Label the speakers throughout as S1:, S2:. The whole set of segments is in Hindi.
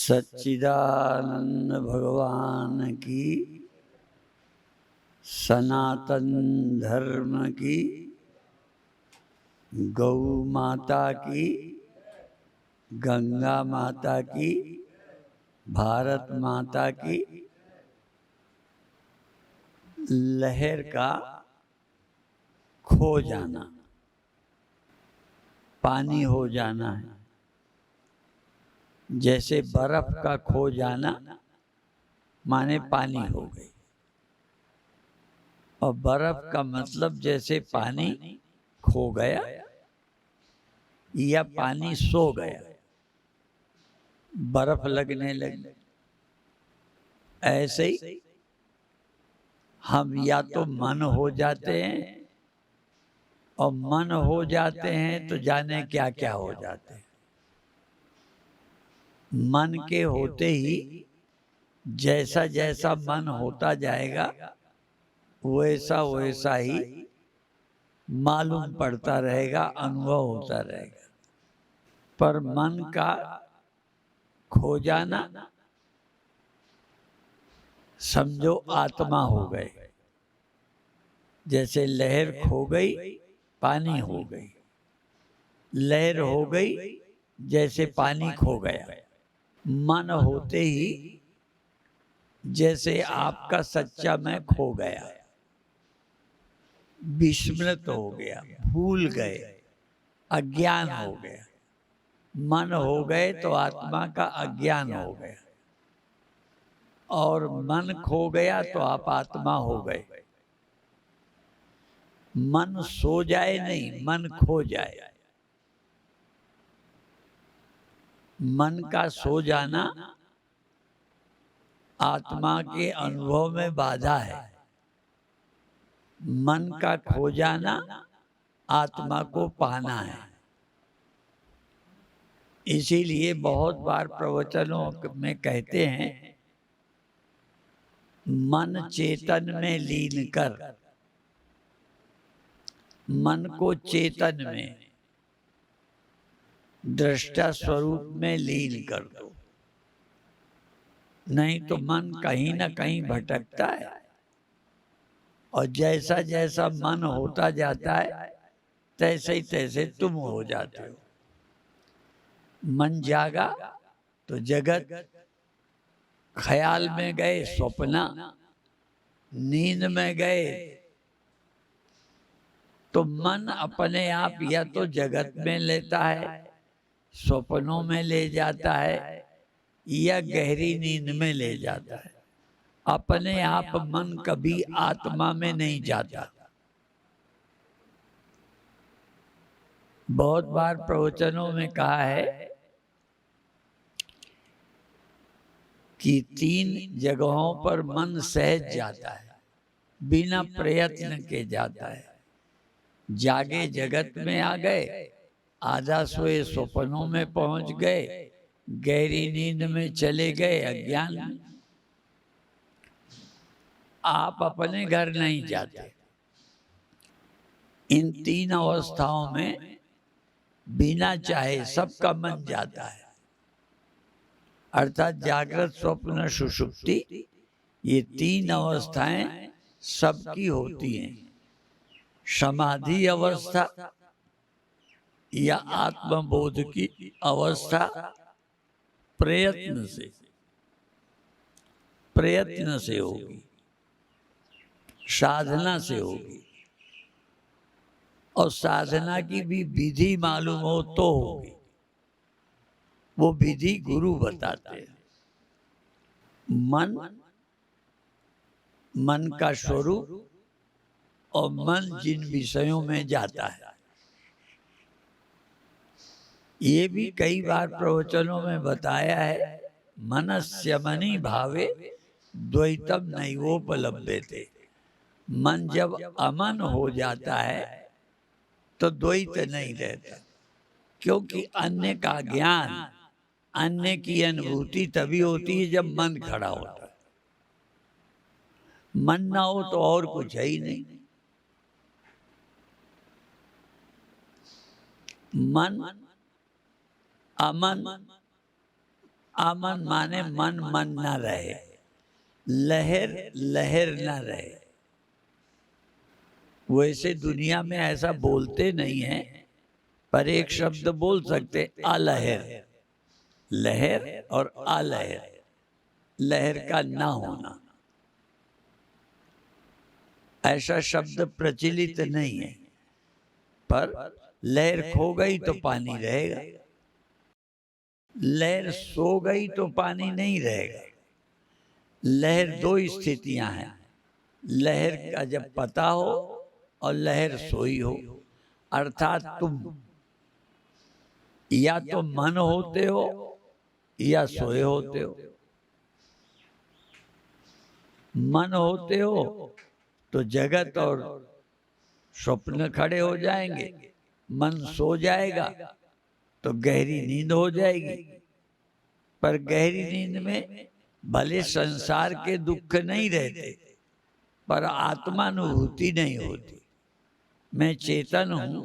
S1: सच्चिदानंद भगवान की, सनातन धर्म की, गौ माता की, गंगा माता की, भारत माता की। लहर का खो जाना, पानी हो जाना है। जैसे बर्फ का खो जाना माने पानी हो गई, और बर्फ का मतलब जैसे पानी खो गया या पानी सो गया, बर्फ लगने लगी। ऐसे ही हम या तो मन हो जाते हैं, और मन हो जाते हैं तो जाने क्या क्या हो जाते हैं। मन के होते ही जैसा जैसा मन होता जाएगा वैसा वैसा ही मालूम पड़ता रहेगा, अनुभव होता रहेगा। पर मन का खो जाना समझो आत्मा हो गए। जैसे लहर खो गई, पानी हो गई। लहर हो गई जैसे पानी खो गया। मन होते ही जैसे आपका सच्चा मैं खो गया, विस्मृत हो गया, भूल गए, अज्ञान हो गया। मन हो गए तो आत्मा का अज्ञान हो गया, और मन खो गया तो आप आत्मा हो गए। मन सो जाए नहीं, मन खो जाए। मन का सो जाना आत्मा के अनुभव में बाधा है। मन का खो जाना आत्मा को पाना है। इसीलिए बहुत बार प्रवचनों में कहते हैं, मन चेतन में लीन कर, मन को चेतन में, दृष्टा स्वरूप में लीन कर दो, नहीं तो मन कहीं ना कहीं भटकता है। और जैसा जैसा मन होता जाता है तैसे ही तैसे तुम हो जाते हो। मन जागा तो जगत, ख्याल में गए स्वप्ना, नींद में गए तो मन अपने आप या तो जगत में लेता है, स्वप्नों में ले जाता है, या गहरी नींद में ले जाता है। अपने आप मन कभी आत्मा में नहीं जाता। बहुत बार प्रवचनों में कहा है कि 3 जगहों पर मन सहज जाता है, बिना प्रयत्न के जाता है। जागे जगत में आ गए, आधा सोए स्वप्नों में पहुंच गए, गहरी नींद में चले गए, अज्ञान में। आप अपने घर नहीं जाते। इन 3 अवस्थाओं में बिना चाहे सबका मन जाता है। अर्थात जागृत, स्वप्न, सुषुप्ति, ये 3 अवस्थाएं सबकी होती हैं। समाधि अवस्था या आत्मबोध की अवस्था प्रयत्न से होगी, साधना से होगी। और साधना की भी विधि मालूम हो तो होगी। वो विधि गुरु बताते हैं। मन का स्वरूप और मन जिन विषयों में जाता है, ये भी कई बार प्रवचनों में बताया है। मनस्य मनि भावे द्वैतम नैवोपलभ्यते। मन जब अमन हो जाता है तो द्वैत नहीं रहता, क्योंकि अन्य का ज्ञान अन्य की अनुभूति तभी होती है जब मन खड़ा होता है। मन ना हो तो और कुछ है ही नहीं। मन अमन, अमन माने मन मन ना रहे, लहर लहर ना रहे। वैसे दुनिया में ऐसा बोलते नहीं है, पर एक शब्द बोल सकते, अलहर। लहर और अलहर, लहर का ना होना, ऐसा शब्द प्रचलित नहीं है। पर लहर खो गई तो पानी रहेगा, लहर सो गई तो पानी नहीं रहेगा। लहर दो स्थितियां हैं, लहर का जब पता हो और लहर सोई हो। अर्थात तुम या तो मन होते हो या सोए होते हो। मन होते हो तो जगत और स्वप्न खड़े हो जाएंगे, मन सो जाएगा तो गहरी नींद हो जाएगी। पर गहरी नींद में भले संसार के दुख नहीं रहते, पर आत्मानुभूति नहीं होती। मैं चेतन हूं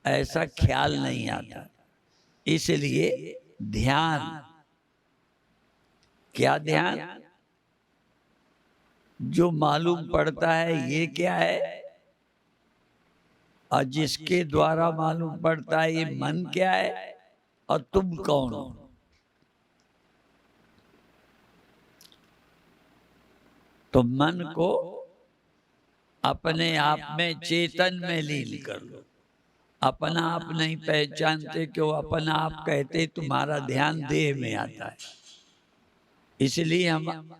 S1: ऐसा ख्याल नहीं आता। इसलिए ध्यान, क्या ध्यान? जो मालूम पड़ता है ये क्या है, और जिसके द्वारा मालूम पड़ता है ये मन क्या है, और तुम कौन हो। तो मन को अपने आप में चेतन में लीन कर लो। अपना आप नहीं पहचानते क्यों? अपना आप कहते तुम्हारा ध्यान देह में आता है। इसलिए हम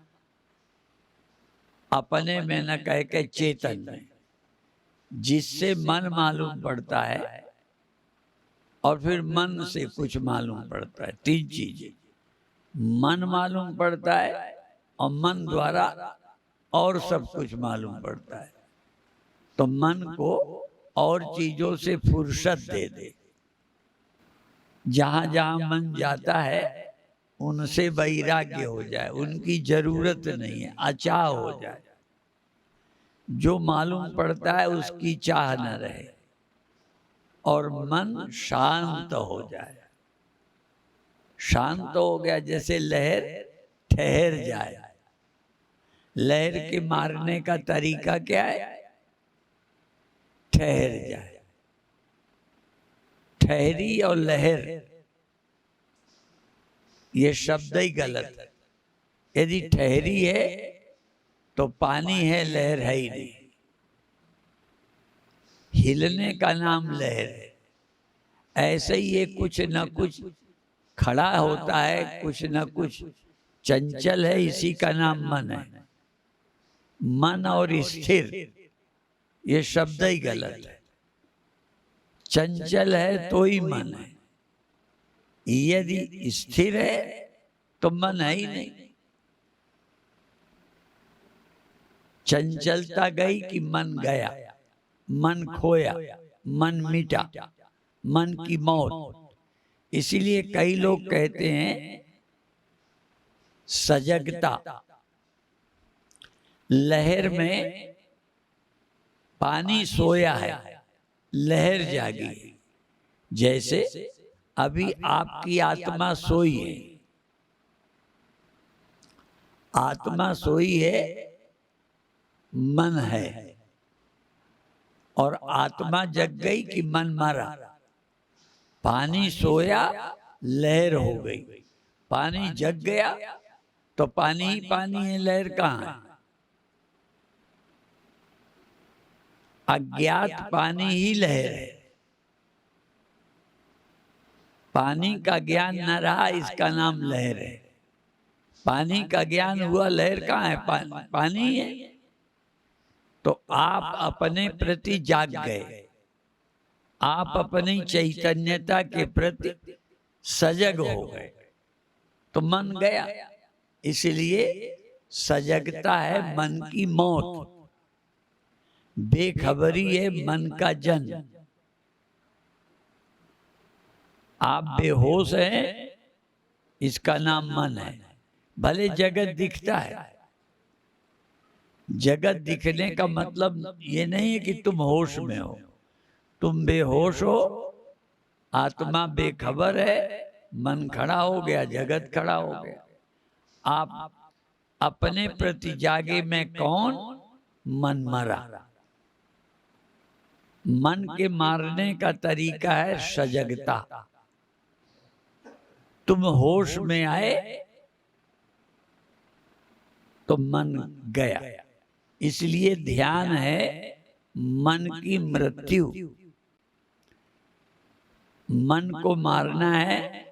S1: अपने में न कह के चेतन में, जिससे मन मालूम पड़ता है और फिर मन से कुछ मालूम पड़ता है। तीन चीजें, मन मालूम पड़ता है और मन द्वारा और सब कुछ मालूम पड़ता है। तो मन को और चीजों से फुर्सत दे दे। जहां जहां मन जाता है उनसे वैराग्य हो जाए, उनकी जरूरत नहीं है, अचाह हो जाए। जो मालूम पड़ता है उसकी चाह न रहे और मन शांत हो जाए। शांत हो गया जैसे लहर ठहर जाए। लहर के मारने का तरीका क्या है? ठहर जाए। ठहरी और लहर ये शब्द ही गलत है। यदि ठहरी है तो पानी है, लहर है ही नहीं। हिलने का नाम लहर है। ऐसे ही ये कुछ न कुछ खड़ा होता है, कुछ न कुछ चंचल है, इसी का नाम मन है। मन और स्थिर ये शब्द ही गलत है। चंचल है तो ही मन है, यदि स्थिर है तो मन है ही नहीं। चंचलता गई कि मन गया, मन खोया, मन मिटा, मन की मौत। इसीलिए कई लोग कहते हैं सजगता। लहर में पानी सोया है, लहर जागी। जैसे अभी आपकी आत्मा सोई है, आत्मा सोई है, मन है, और आत्मा जग गई कि मन मरा। पानी सोया, लहर हो गई। पानी जग गया तो पानी ही पानी है, लहर कहाँ है? अज्ञात पानी ही लहर है। पानी का ज्ञान न रहा, इसका नाम लहर है। पानी का ज्ञान हुआ, लहर कहाँ है? पानी है। तो आप अपने प्रति जाग गए, आप अपनी चैतन्यता के प्रति सजग हो गए, तो मन गया। इसलिए सजगता है मन की मौत, बेखबरी है मन का जन्म। आप बेहोश हैं इसका नाम मन है। भले जगत दिखता है, जगत दिखने का मतलब ये नहीं है कि तुम होश में हो। तुम बेहोश हो, आत्मा बेखबर है, मन खड़ा हो गया, जगत खड़ा हो गया। आप अपने प्रति जागे में कौन? मन मरा। मन के मारने का तरीका है सजगता। तुम होश में आए तो मन गया। इसलिए ध्यान है मन की मृत्यु। मन को मारना है।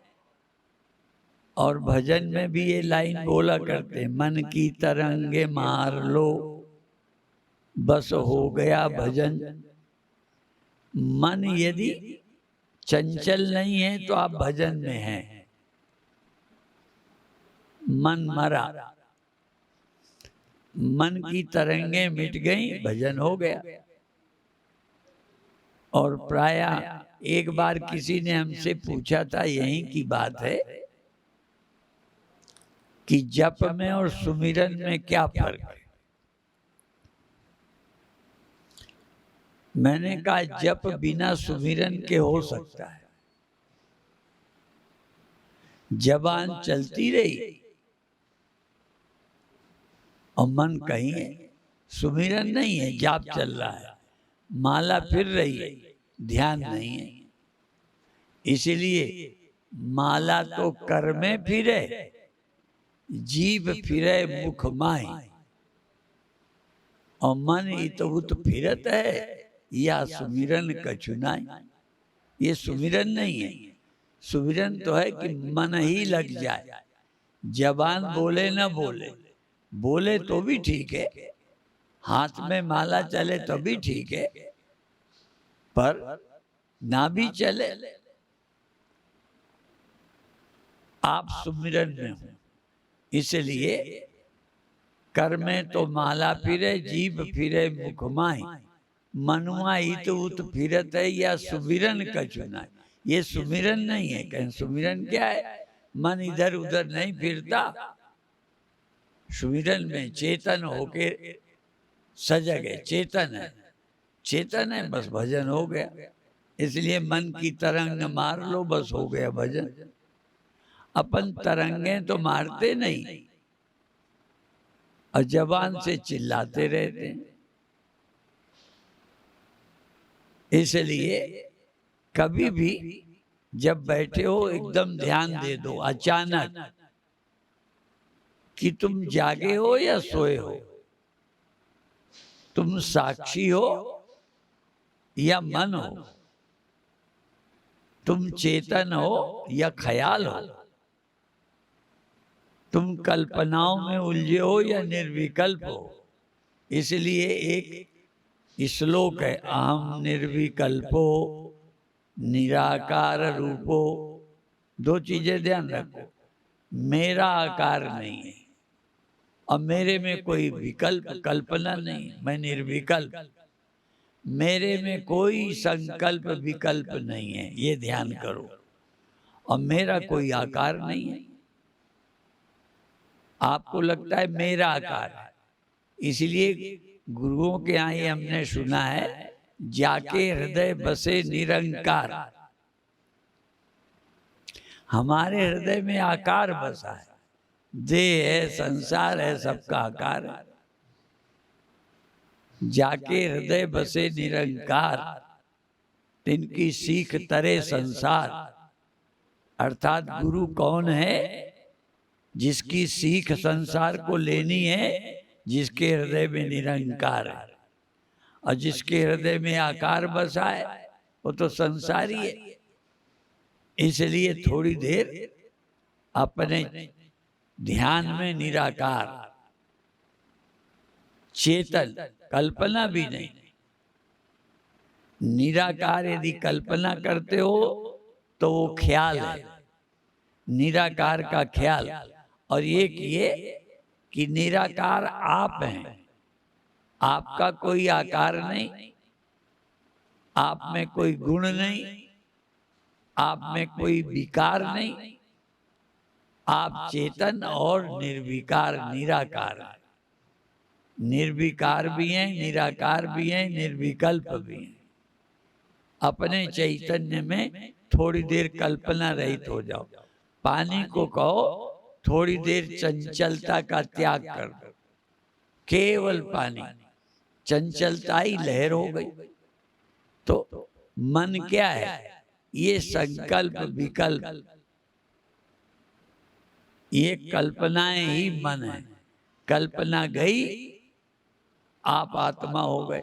S1: और भजन में भी ये लाइन बोला करते हैं, मन की तरंगे मार लो बस हो गया भजन। मन यदि चंचल नहीं है तो आप भजन में हैं। मन मरा, मन की तरंगे मिट गई, भजन हो गया। और प्रायः एक बार किसी ने हमसे पूछा था, यही की बात है कि जप में और सुमिरन में क्या फर्क है। मैंने कहा जप बिना सुमिरन के हो सकता है। जबान चलती रही और मन कहीं है, सुमिरन नहीं है, जाप चल रहा है, माला फिर रही है, ध्यान नहीं है। इसलिए माला तो कर में फिरे, जीभ फिरे मुख माई, और मन इतउत फिरत है या सुमिरन कछुनाई। ये सुमिरन नहीं है। सुमिरन तो है कि मन ही लग जाए, जबान बोले ना बोले, बोले तो भी ठीक है, हाथ में माला चले तो भी ठीक है, पर ना भी चले, आप सुमिरन में हो। इसलिए कर में तो माला फिरे, जीभ फिरे मुख माई, मनुआ इत उत फिरत है या सुमिरन कछुना। ये सुमिरन नहीं है। कहीं सुमिरन क्या है? मन इधर उधर नहीं फिरता। सुमिरन में चेतन होके सजग है, चेतन है, चेतन है, बस भजन हो गया। इसलिए मन की तरंग मार लो बस हो गया भजन। अपन तरंगे तो मारते नहीं और जबान से चिल्लाते रहते हैं। इसलिए कभी भी जब बैठे हो एकदम ध्यान दे दो, अचानक, कि तुम जागे हो या सोए हो, तुम साक्षी हो या मन हो, तुम चेतन हो या ख्याल हो, तुम कल्पनाओं में उलझे हो या निर्विकल्प हो। इसलिए एक श्लोक है, अहम निर्विकल्पो निराकार रूपो। दो चीजें ध्यान रखो, मेरा आकार नहीं है और मेरे में कोई विकल्प कल्पना नहीं, मैं निर्विकल्प, मेरे में कोई संकल्प विकल्प नहीं है, ये ध्यान करो। और मेरा कोई आकार नहीं है। आपको लगता है मेरा आकार है, इसलिए गुरुओं के यहाँ ये हमने सुना है, जाके हृदय बसे निरंकार। हमारे हृदय में आकार बसा है, देह है, संसार है, सबका आकार है। जाके हृदय बसे निरंकार, तिनकी सीख तरे संसार। अर्थात गुरु कौन है? जिसकी सीख संसार को लेनी है, जिसके हृदय में निरंकार है। और जिसके हृदय में आकार बसा है वो तो संसारी है। इसलिए थोड़ी देर अपने ध्यान में निराकार, चेतन, कल्पना भी नहीं, निराकार यदि कल्पना करते हो तो वो ख्याल है, निराकार का ख्याल। और एक ये कि निराकार आप हैं, आपका कोई आकार नहीं, आप में कोई गुण नहीं, आप में कोई विकार नहीं, आप चेतन और निर्विकार निराकार हैं। निर्विकार भी हैं, निराकार भी हैं, निर्विकल्प भी हैं। अपने चैतन्य में थोड़ी देर कल्पना रहित हो जाओ। पानी को कहो थोड़ी देर चंचलता का त्याग कर दो, केवल पानी, चंचलता ही लहर हो गई। तो मन क्या है? ये संकल्प विकल्प, ये कल्पनाएं ही मन है। कल्पना गई, आप आत्मा हो गए।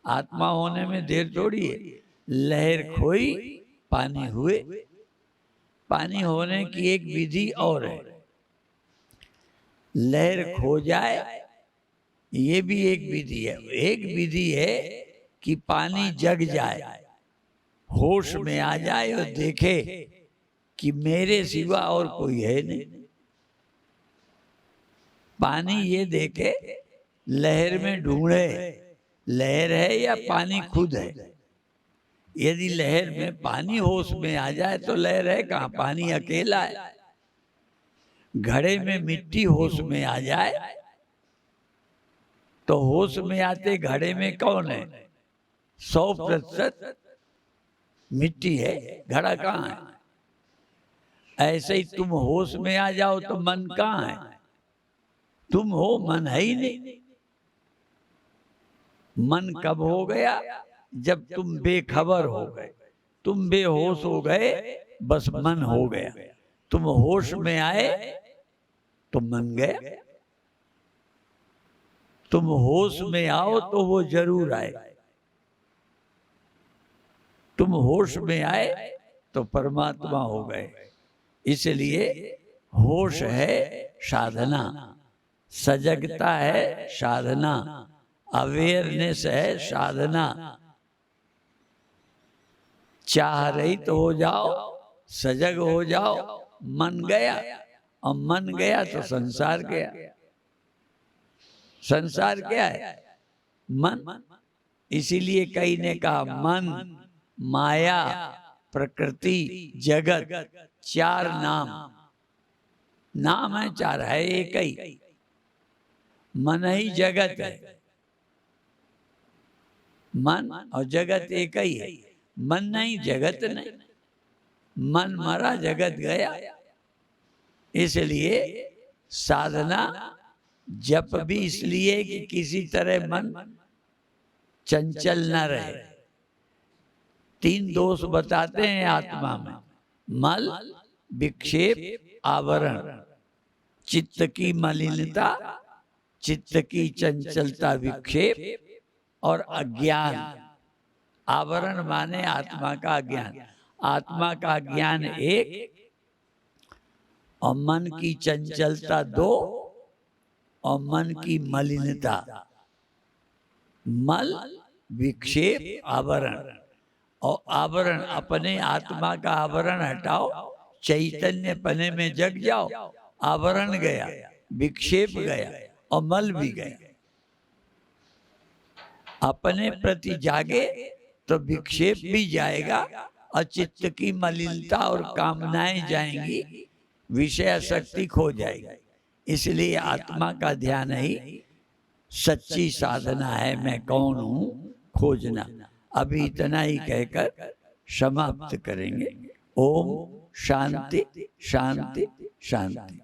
S1: आत्मा होने में देर थोड़ी है। लहर खोई, पानी हुए। पानी होने की एक विधि और है, लहर खो जाए ये भी एक विधि है। एक विधि है कि पानी जग जाए, होश में आ जाए और देखे कि मेरे सिवा और कोई है नहीं। पानी ये देखे, लहर में ढूंढे लहर है या पानी खुद है। यदि लहर में पानी होश में आ जाए तो लहर है कहाँ, पानी अकेला है। घड़े में मिट्टी होश में आ जाए तो होश में आते घड़े में कौन है? 100% मिट्टी है, घड़ा कहाँ है। ऐसे ही तुम होश में आ जाओ तो मन कहाँ है? तुम हो, मन है ही नहीं। मन कब हो गया? जब तुम बेखबर हो गए, तुम बेहोश हो गए, बस मन हो गया। तुम होश में आए तो मन गया। तुम होश में आओ तो वो जरूर आए। तुम होश में आए तो परमात्मा हो गए। इसलिए होश है साधना, सजगता है साधना, अवेयरनेस है साधना। चाह रही तो हो जाओ, सजग हो जाओ। मन गया, और मन गया तो संसार गया। संसार क्या है? मन। इसीलिए कई ने कहा मन, माया, प्रकृति, जगत, चार नाम। नाम है चार, है एक ही। मन ही जगत है। मन और जगत एक ही है। मन नहीं, जगत नहीं। मन मरा, जगत गया। इसलिए साधना जप भी इसलिए कि किसी तरह मन चंचल न रहे। 3 दोष बताते हैं आत्मा में, मल, विक्षेप, आवरण। चित्त की मलिनता, चित्त की चंचलता, विक्षेप और अज्ञान। आवरण माने आत्मा का ज्ञान। आत्मा का ज्ञान एक और मन की चंचलता 2 और मन की मलिनता। मल, विक्षेप, आवरण। और आवरण, अपने आत्मा का आवरण हटाओ, चैतन्य पने में जग जाओ। आवरण गया, विक्षेप गया और मल भी गया। अपने प्रति जागे तो विक्षेप भी जाएगा और चित्त की मलिनता और कामनाएं जाएंगी, विषय आसक्ति खो जाएगी। इसलिए आत्मा का ध्यान ही सच्ची साधना है। मैं कौन हूँ खोजना। अभी इतना ही कहकर समाप्त करेंगे। ओम शांति शांति शांति।